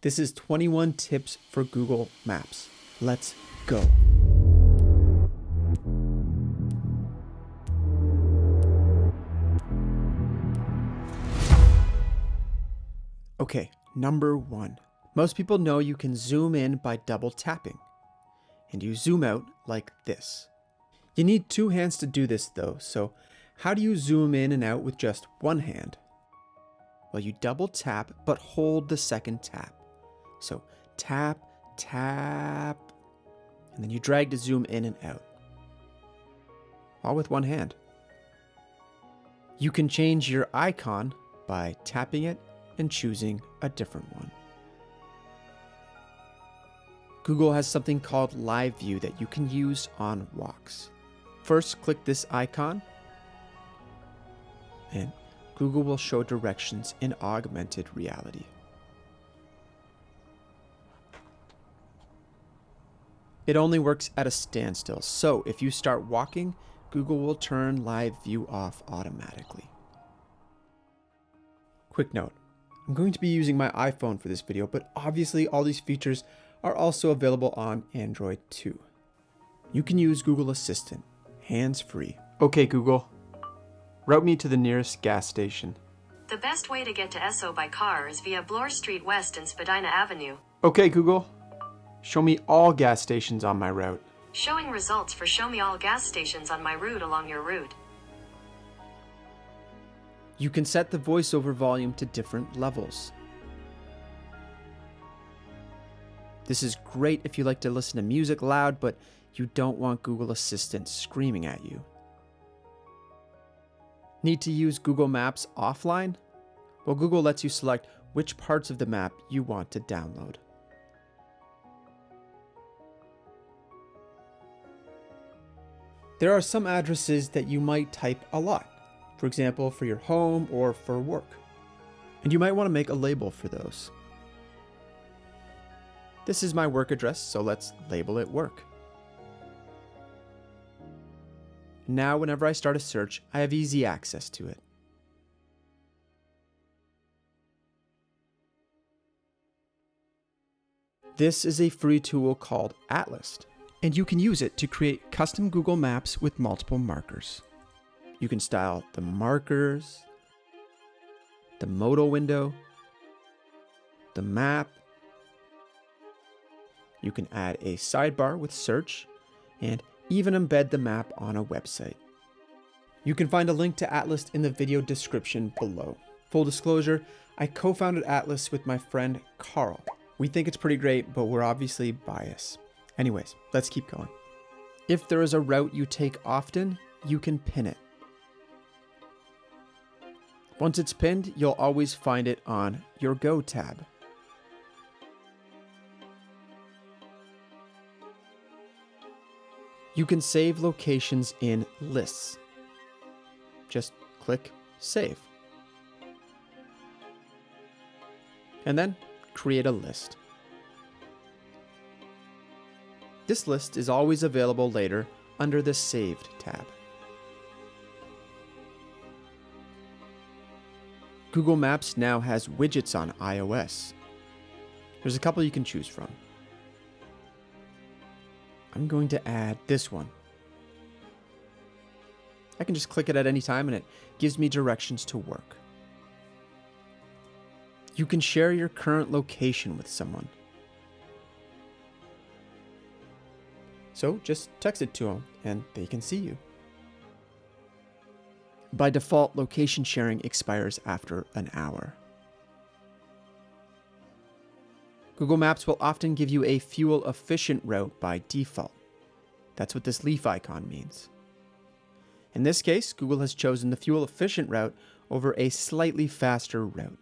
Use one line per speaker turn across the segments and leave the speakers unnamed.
This is 21 tips for Google Maps. Let's go. Okay, number 1. Most people know you can zoom in by double tapping, and you zoom out like this. You need 2 hands to do this though, so how do you zoom in and out with just one hand? Well, you double tap, but hold the second tap. So tap, tap, and then you drag to zoom in and out, all with one hand. You can change your icon by tapping it and choosing a different one. Google has something called Live View that you can use on walks. First, click this icon, and Google will show directions in augmented reality. It only works at a standstill, so if you start walking, Google will turn Live View off automatically. Quick note, I'm going to be using my iPhone for this video, but obviously all these features are also available on Android too. You can use Google Assistant, hands-free. Okay, Google, route me to the nearest gas station.
The best way to get to Esso by car is via Bloor Street West and Spadina Avenue.
Okay, Google, show me all gas stations on my route.
Showing results for show me all gas stations on my route along your route.
You can set the voiceover volume to different levels. This is great if you like to listen to music loud, but you don't want Google Assistant screaming at you. Need to use Google Maps offline? Well, Google lets you select which parts of the map you want to download. There are some addresses that you might type a lot, for example, for your home or for work. And you might want to make a label for those. This is my work address, so let's label it work. Now, whenever I start a search, I have easy access to it. This is a free tool called Atlist, and you can use it to create custom Google Maps with multiple markers. You can style the markers, the modal window, the map. You can add a sidebar with search, and even embed the map on a website. You can find a link to Atlist in the video description below. Full disclosure, I co-founded Atlist with my friend Carl. We think it's pretty great, but we're obviously biased. Anyways, let's keep going. If there is a route you take often, you can pin it. Once it's pinned, you'll always find it on your Go tab. You can save locations in lists. Just click Save. And then create a list. This list is always available later under the Saved tab. Google Maps now has widgets on iOS. There's a couple you can choose from. I'm going to add this one. I can just click it at any time and it gives me directions to work. You can share your current location with someone. So just text it to them and they can see you. By default, location sharing expires after an hour. Google Maps will often give you a fuel-efficient route by default. That's what this leaf icon means. In this case, Google has chosen the fuel-efficient route over a slightly faster route.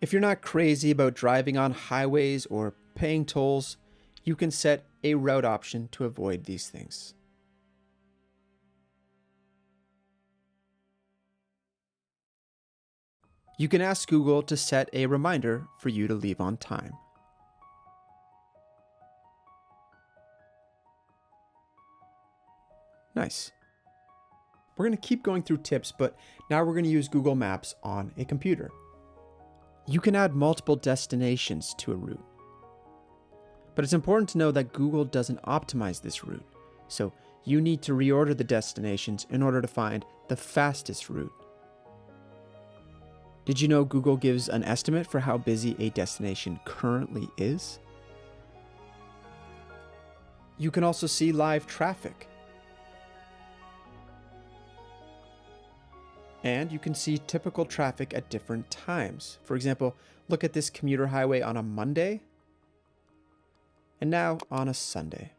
If you're not crazy about driving on highways or paying tolls, you can set a route option to avoid these things. You can ask Google to set a reminder for you to leave on time. Nice. We're going to keep going through tips, but now we're going to use Google Maps on a computer. You can add multiple destinations to a route. But it's important to know that Google doesn't optimize this route, so you need to reorder the destinations in order to find the fastest route. Did you know Google gives an estimate for how busy a destination currently is? You can also see live traffic. And you can see typical traffic at different times. For example, look at this commuter highway on a Monday, and now on a Sunday.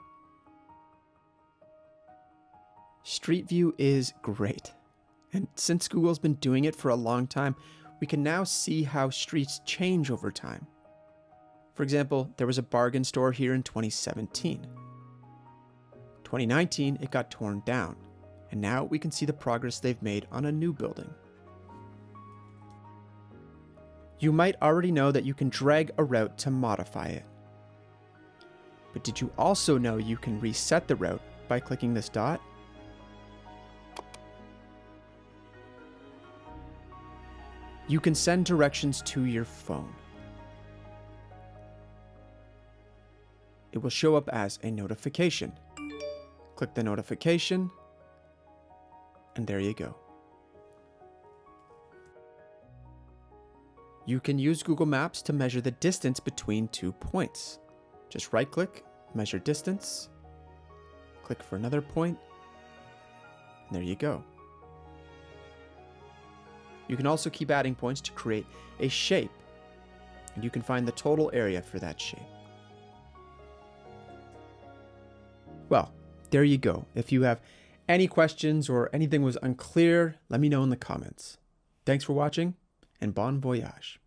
Streetview is great. And since Google's been doing it for a long time, we can now see how streets change over time. For example, there was a bargain store here in 2017. 2019, it got torn down, and now we can see the progress they've made on a new building. You might already know that you can drag a route to modify it. But did you also know you can reset the route by clicking this dot? You can send directions to your phone. It will show up as a notification. Click the notification, and there you go. You can use Google Maps to measure the distance between 2 points. Just right-click, measure distance, click for another point, and there you go. You can also keep adding points to create a shape, and you can find the total area for that shape. Well, there you go. If you have any questions or anything was unclear, let me know in the comments. Thanks for watching, and bon voyage.